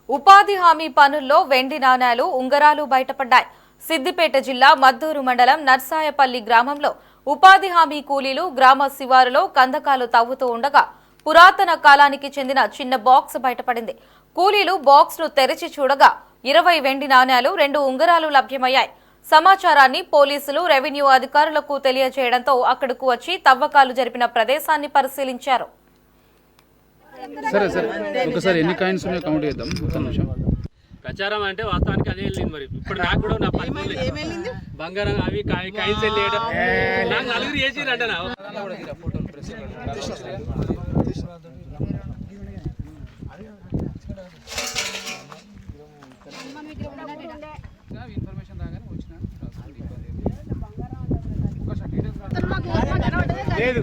ఉపాధి హామీ పనుల్లో వెండి నాణేలు ఉంగరాలు బయటపడ్డాయి. సిద్దిపేట జిల్లా మద్దూరు మండలం నర్సాయపల్లి గ్రామంలో ఉపాధి హామీ కూలీలు గ్రామ శివారులో కందకాలు తవ్వుతూ ఉండగా పురాతన కాలానికి చెందిన చిన్న బాక్స్ బయటపడింది. కూలీలు బాక్స్ ను తెరిచి చూడగా 20 వెండి నాణేలు 2 ఉంగరాలు లభ్యమయ్యాయి. సమాచారాన్ని పోలీసులు రెవెన్యూ అధికారులకు తెలియజేయడంతో అక్కడకు వచ్చి తవ్వకాలు జరిపిన ప్రదేశాన్ని పరిశీలించారు. సరే సరే ఒకసారి ఎన్ని కాయిన్స్ ఉన్నాయో కౌంట్ చేద్దాం. ఒక్క నిమిషం. ప్రచారం అంటే వాస్తవానికి అదే వెళ్ళింది. మరి ఇప్పుడు నాకు కూడా నా బంగారం అవి కాయిన్స్ వెళ్ళేయడం నాకు నలుగురు చేసిరంట. ఇన్ఫర్మేషన్ రాగానే వచ్చిన లేదు